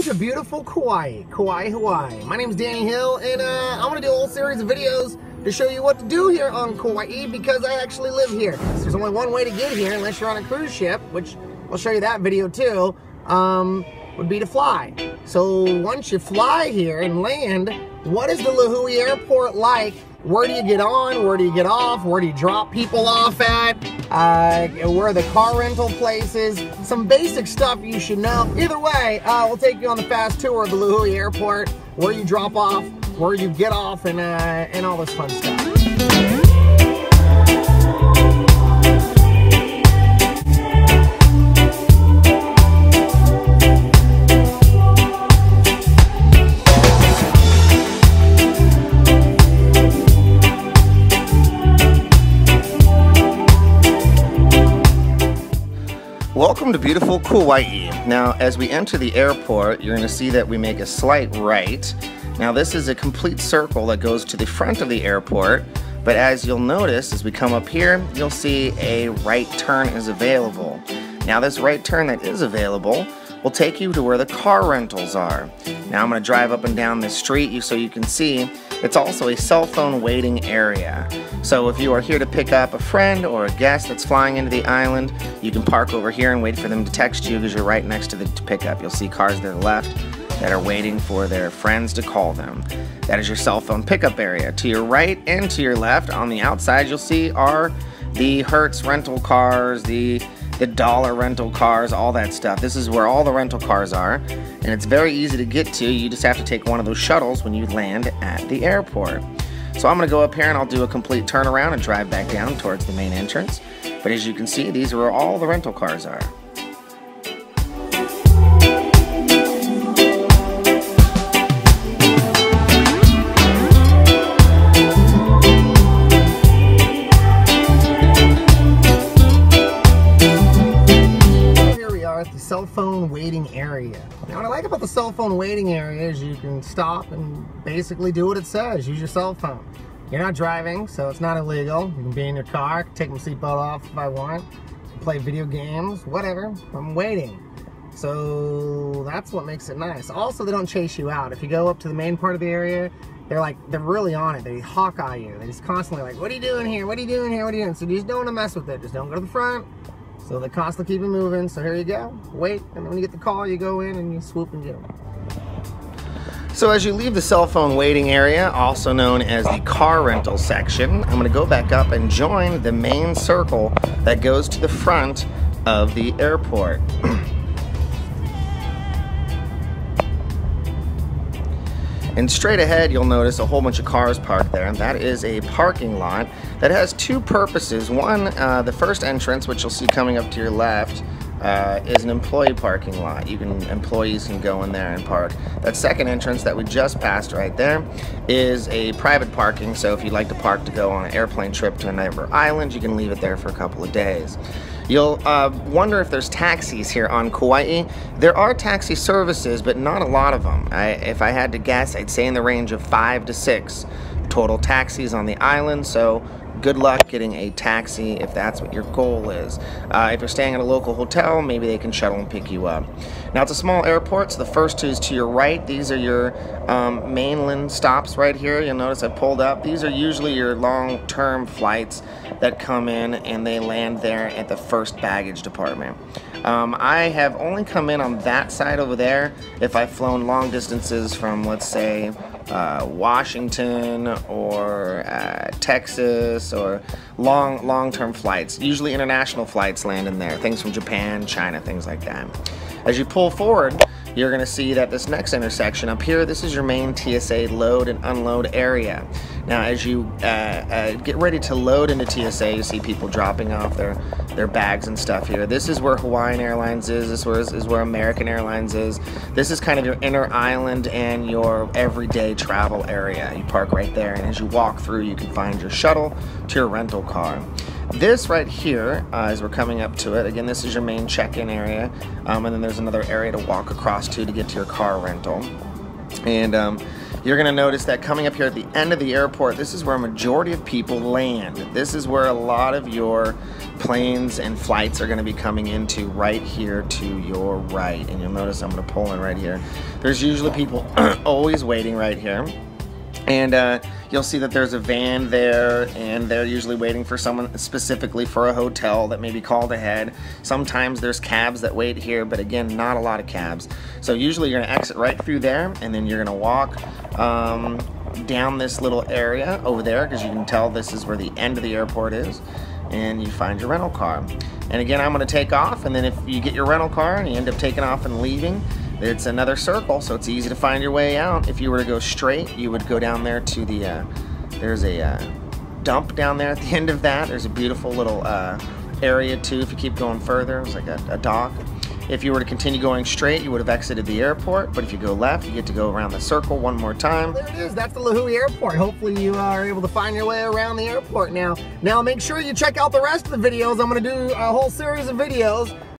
to beautiful Kauai, Hawaii. My name is Danny Hill, and I want to do a whole series of videos to show you what to do here on Kauai because I actually live here. So there's only one way to get here unless you're on a cruise ship, which I'll show you that video too, would be to fly. So once you fly here and land, what is the Lihue Airport like? Where do you get on? Where do you get off? Where do you drop people off at? Where are the car rental places? Some basic stuff you should know. Either way, we'll take you on the fast tour of the Lihue Airport, where you drop off, where you get off, and all this fun stuff. Welcome to beautiful Kauai. Now, as we enter the airport, you're going to see that we make a slight right. Now, this is a complete circle that goes to the front of the airport, but as you'll notice, as we come up here, you'll see a right turn is available. Now, this right turn that is available will take you to where the car rentals are. Now, I'm going to drive up and down this street so you can see it's also a cell phone waiting area. So if you are here to pick up a friend or a guest that's flying into the island, you can park over here and wait for them to text you because you're right next to the pickup. You'll see cars to the left that are waiting for their friends to call them. That is your cell phone pickup area. To your right and to your left, on the outside, you'll see are the Hertz rental cars, the dollar rental cars, all that stuff. This is where all the rental cars are, and it's very easy to get to. You just have to take one of those shuttles when you land at the airport. So I'm gonna go up here and I'll do a complete turnaround and drive back down towards the main entrance. But as you can see, these are where all the rental cars are. At the cell phone waiting area. Now, what I like about the cell phone waiting area is you can stop and basically do what it says. Use your cell phone. You're not driving, so it's not illegal. You can be in your car, take my seatbelt off if I want, play video games, whatever. I'm waiting. So that's what makes it nice. Also, they don't chase you out. If you go up to the main part of the area, they're really on it. They hawk-eye you. They're just constantly like, what are you doing here? What are you doing here? What are you doing? So you just don't want to mess with it. Just don't go to the front. So they constantly keep it moving. So here you go. Wait, and when you get the call, you go in and you swoop and get them. So as you leave the cell phone waiting area, also known as the car rental section, I'm going to go back up and join the main circle that goes to the front of the airport. And straight ahead, you'll notice a whole bunch of cars parked there, and that is a parking lot that has two purposes. One, the first entrance, which you'll see coming up to your left, is an employee parking lot. Employees can go in there and park. That second entrance that we just passed right there is a private parking, so if you'd like to park to go on an airplane trip to another island, you can leave it there for a couple of days. You'll wonder if there's taxis here on Kauai. There are taxi services, but not a lot of them. If I had to guess, I'd say in the range of 5 to 6 total taxis on the island, so good luck getting a taxi if that's what your goal is. If you're staying at a local hotel, maybe they can shuttle and pick you up. Now, it's a small airport, so the first two is to your right. These are your mainland stops right here. You'll notice I pulled up. These are usually your long-term flights that come in and they land there at the first baggage department. I have only come in on that side over there if I've flown long distances from, let's say, Washington or Texas, or long-term flights. Usually international flights land in there, things from Japan, China, things like that. As you pull forward, you're going to see that this next intersection up here, this is your main TSA load and unload area. Now, as you get ready to load into TSA, you see people dropping off their bags and stuff here. This is where Hawaiian Airlines is. This is where American Airlines is. This is kind of your inner island and your everyday travel area. You park right there, and as you walk through, you can find your shuttle to your rental car. This right here, as we're coming up to it, again, this is your main check-in area, and then there's another area to walk across to get to your car rental. And you're going to notice that coming up here at the end of the airport, this is where a majority of people land. This is where a lot of your planes and flights are going to be coming into, right here to your right. And you'll notice I'm going to pull in right here. There's usually people always waiting right here. And you'll see that there's a van there, and they're usually waiting for someone specifically for a hotel that may be called ahead. Sometimes there's cabs that wait here, but again, not a lot of cabs. So usually you're gonna exit right through there, and then you're gonna walk down this little area over there, because you can tell this is where the end of the airport is, and you find your rental car. And again, I'm gonna take off, and then if you get your rental car and you end up taking off and leaving, it's another circle, so it's easy to find your way out. If you were to go straight, you would go down there to the, there's a dump down there at the end of that. There's a beautiful little area too if you keep going further. It's like a dock. If you were to continue going straight, you would have exited the airport, but if you go left, you get to go around the circle one more time. There it is, that's the Lihue Airport. Hopefully you are able to find your way around the airport now. Now make sure you check out the rest of the videos. I'm gonna do a whole series of videos